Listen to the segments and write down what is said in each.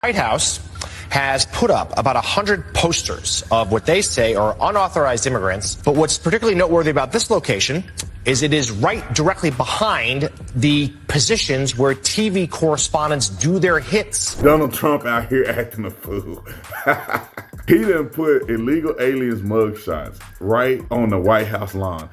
White House has put up about 100 posters of what they say are unauthorized immigrants. But what's particularly noteworthy about this location is it is right directly behind the positions where TV correspondents do their hits. Donald Trump out here acting a fool. He done put illegal aliens mugshots right on the White House lawn.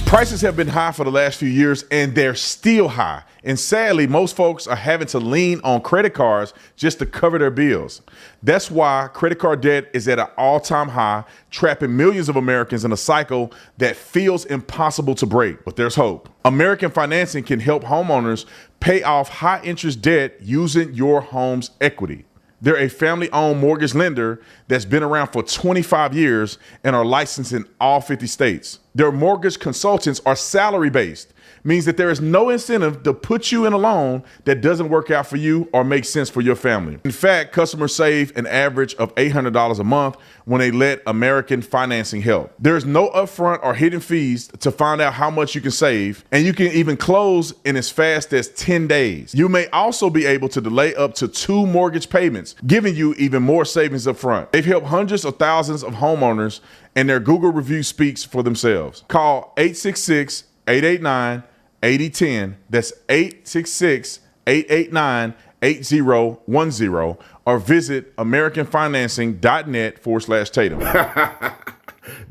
Prices have been high for the last few years, and they're still high. And sadly, most folks are having to lean on credit cards just to cover their bills. That's why credit card debt is at an all-time high, trapping millions of Americans in a cycle that feels impossible to break. But there's hope. American Financing can help homeowners pay off high-interest debt using your home's equity. They're a family-owned mortgage lender that's been around for 25 years and are licensed in all 50 states. Their mortgage consultants are salary-based, means that there is no incentive to put you in a loan that doesn't work out for you or make sense for your family. In fact, customers save an average of $800 a month when they let American Financing help. There's no upfront or hidden fees to find out how much you can save, and you can even close in as fast as 10 days. You may also be able to delay up to 2 mortgage payments, giving you even more savings up front. They've helped hundreds of thousands of homeowners, and their Google review speaks for themselves. Call 866-889-8010. That's 866-889-8010 or visit AmericanFinancing.net/Tatum.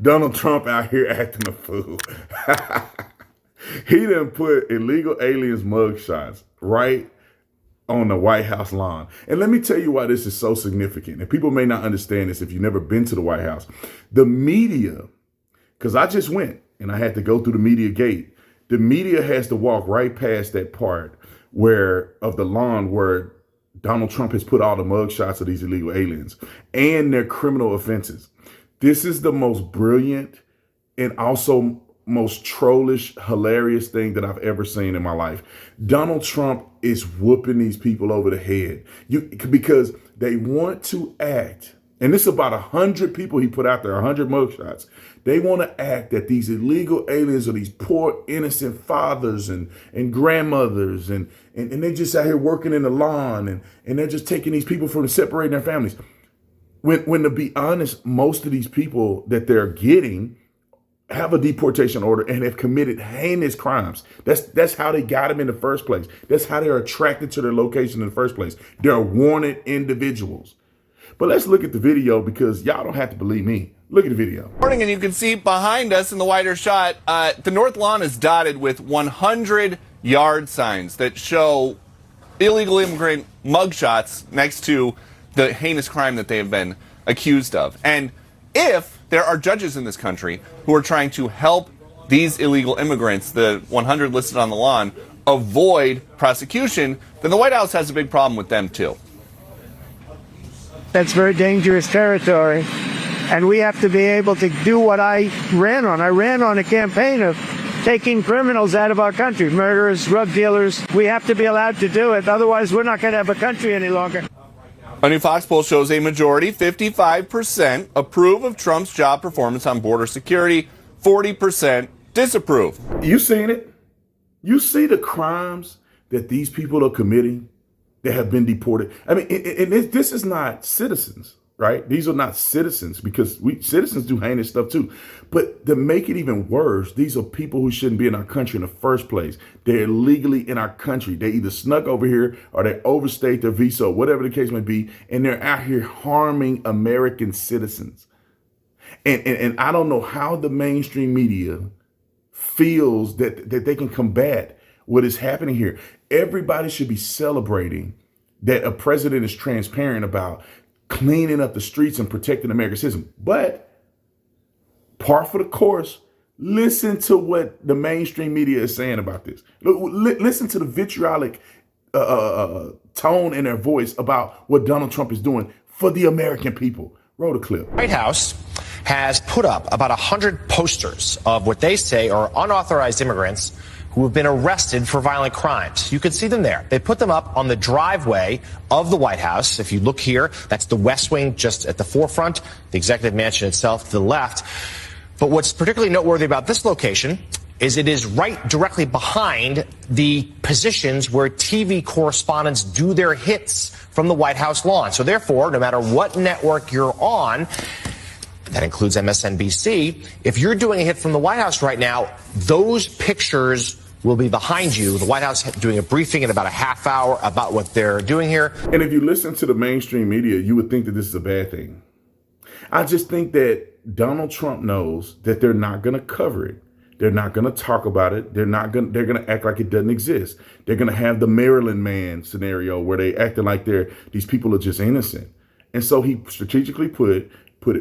Donald Trump out here acting a fool. He done put illegal aliens mugshots right on the White House lawn. And let me tell you why this is so significant. And people may not understand this if you've never been to the White House. The media, because I just went and I had to go through the media gate. The media has to walk right past that part of the lawn where Donald Trump has put all the mugshots of these illegal aliens and their criminal offenses. This is the most brilliant and also most trollish, hilarious thing that I've ever seen in my life. Donald Trump is whooping these people over the head because they want to act. And this is about 100 people he put out there, 100 mugshots. They want to act that these illegal aliens are these poor, innocent fathers and grandmothers, and they're just out here working in the lawn, and they're just taking these people from separating their families. When to be honest, most of these people that they're getting have a deportation order and have committed heinous crimes. That's how they got them in the first place. That's how they're attracted to their location in the first place. They're wanted individuals. But let's look at the video because y'all don't have to believe me. Look at the video. Morning, and you can see behind us in the wider shot, the north lawn is dotted with 100 yard signs that show illegal immigrant mugshots next to the heinous crime that they have been accused of. And if there are judges in this country who are trying to help these illegal immigrants, the 100 listed on the lawn, avoid prosecution, then the White House has a big problem with them too. That's very dangerous territory, and we have to be able to do what I ran on. I ran on a campaign of taking criminals out of our country, murderers, drug dealers. We have to be allowed to do it, otherwise we're not going to have a country any longer. A new Fox poll shows a majority, 55%, approve of Trump's job performance on border security, 40% disapprove. You seen it? You see the crimes that these people are committing that have been deported. I mean, this is not citizens, right? These are not citizens because citizens do heinous stuff too. But to make it even worse, these are people who shouldn't be in our country in the first place. They're illegally in our country. They either snuck over here or they overstayed their visa, or whatever the case may be, and they're out here harming American citizens. And I don't know how the mainstream media feels that they can combat what is happening here. Everybody should be celebrating that a president is transparent about cleaning up the streets and protecting American citizens. But par for the course, listen to what the mainstream media is saying about this. Listen to the vitriolic tone in their voice about what Donald Trump is doing for the American people. Roll the clip. White House has put up about 100 posters of what they say are unauthorized immigrants who have been arrested for violent crimes. You can see them there. They put them up on the driveway of the White House. If you look here, that's the West Wing just at the forefront, the executive mansion itself to the left. But what's particularly noteworthy about this location is it is right directly behind the positions where TV correspondents do their hits from the White House lawn. So therefore, no matter what network you're on, that includes MSNBC, if you're doing a hit from the White House right now, those pictures will be behind you. The White House doing a briefing in about a half hour about what they're doing here. And if you listen to the mainstream media, you would think that this is a bad thing. I just think that Donald Trump knows that they're not going to cover it. They're not going to talk about it. They're going to act like it doesn't exist. They're going to have the Maryland man scenario where they acting like these people are just innocent. And so he strategically put it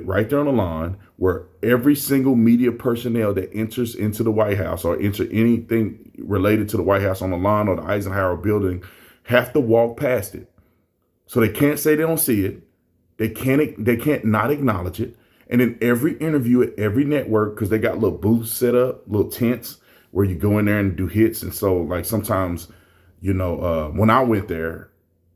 right there on the lawn where every single media personnel that enters into the White House or enter anything related to the White House on the lawn or the Eisenhower building have to walk past it. So they can't say they don't see it. They can't not acknowledge it. And in every interview at every network, because they got little booths set up, little tents where you go in there and do hits. And so like sometimes, when I went there,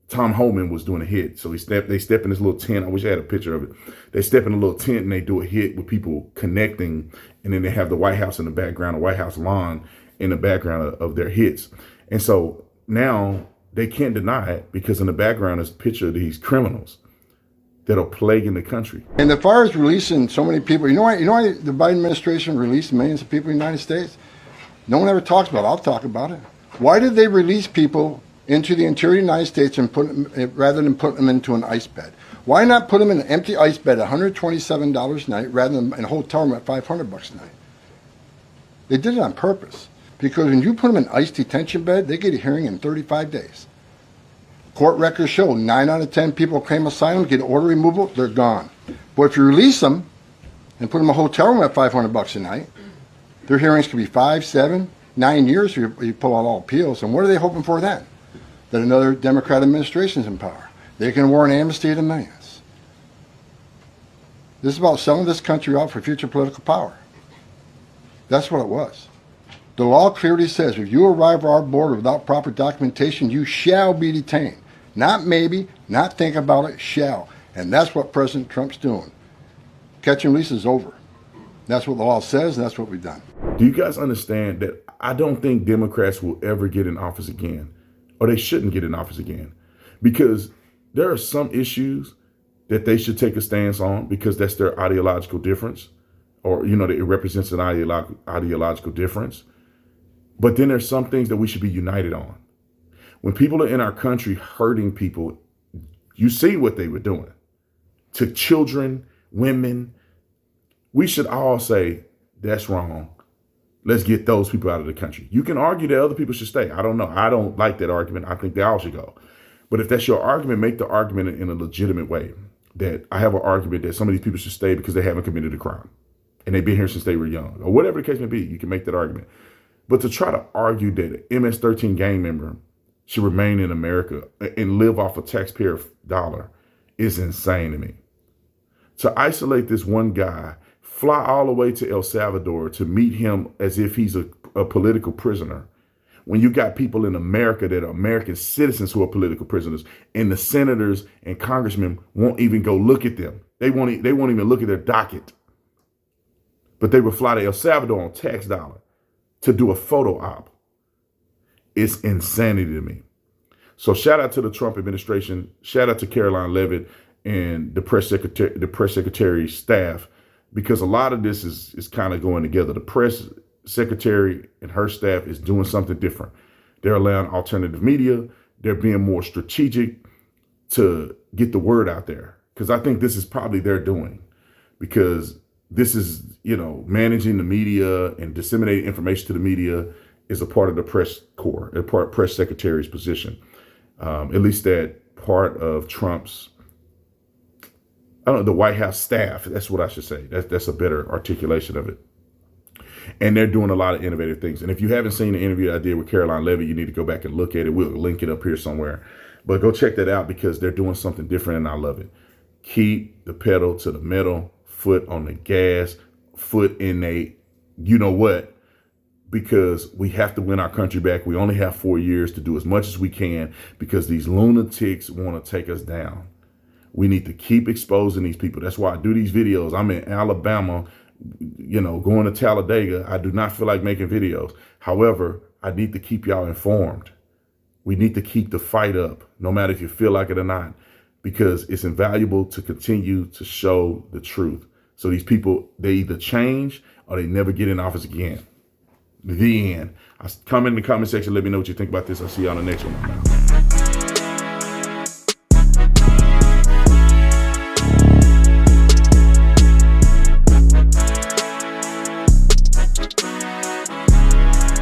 Tom Homan was doing a hit. So they step in this little tent. I wish I had a picture of it. They step in a little tent and they do a hit with people connecting. And then they have the White House in the background, the White House lawn in the background of their hits. And so now they can't deny it because in the background is a picture of these criminals that are plaguing the country. And as far as releasing so many people, you know why the Biden administration released millions of people in the United States? No one ever talks about it. I'll talk about it. Why did they release people into the interior of the United States and put them, rather than put them into an ice bed? Why not put them in an empty ice bed at $127 a night rather than in a hotel room at $500 a night? They did it on purpose. Because when you put them in an ice detention bed, they get a hearing in 35 days. Court records show 9 out of 10 people claim asylum, get order removal, they're gone. But if you release them and put them in a hotel room at $500 a night, their hearings could be 5, 7, 9 years if you pull out all appeals. And what are they hoping for then? That another Democrat administration is in power. They can award an amnesty to millions. This is about selling this country out for future political power. That's what it was. The law clearly says if you arrive at our border without proper documentation, you shall be detained. Not maybe, not think about it, shall. And that's what President Trump's doing. Catch and release is over. That's what the law says, and that's what we've done. Do you guys understand that I don't think Democrats will ever get in office again, or they shouldn't get in office again, because there are some issues that they should take a stance on because that's their ideological difference, or, that it represents an ideological difference. But then there's some things that we should be united on. When people are in our country hurting people, you see what they were doing to children, women. We should all say, that's wrong. Let's get those people out of the country. You can argue that other people should stay. I don't know. I don't like that argument. I think they all should go. But if that's your argument, make the argument in a legitimate way. That I have an argument that some of these people should stay because they haven't committed a crime and they've been here since they were young, or whatever the case may be. You can make that argument. But to try to argue that an MS-13 gang member should remain in America and live off a taxpayer dollar is insane to me. To isolate this one guy, fly all the way to El Salvador to meet him as if he's a political prisoner, when you got people in America that are American citizens who are political prisoners, and the senators and congressmen won't even go look at them. They won't even look at their docket. But they will fly to El Salvador on tax dollar to do a photo op. It's insanity to me. So shout out to the Trump administration. Shout out to Caroline Leavitt and the press secretary staff, because a lot of this is kind of going together. The press secretary and her staff is doing something different. They're allowing alternative media. They're being more strategic to get the word out there, because I think this is probably their doing, because this is, managing the media and disseminating information to the media is a part of the press corps, a part of press secretary's position. At least that part of Trump's, the White House staff. That's what I should say. That's a better articulation of it. And they're doing a lot of innovative things. And if you haven't seen the interview I did with Caroline Leavitt, you need to go back and look at it. We'll link it up here somewhere. But go check that out, because they're doing something different and I love it. Keep the pedal to the metal, foot on the gas, foot in a you-know-what, because we have to win our country back. We only have 4 years to do as much as we can because these lunatics want to take us down. We need to keep exposing these people. That's why I do these videos. I'm in Alabama going to Talladega. I do not feel like making videos. However, I need to keep y'all informed. We need to keep the fight up, no matter if you feel like it or not, because it's invaluable to continue to show the truth. So these people, they either change or they never get in office again. The end. Come in the comment section. Let me know what you think about this. I'll see you on the next one.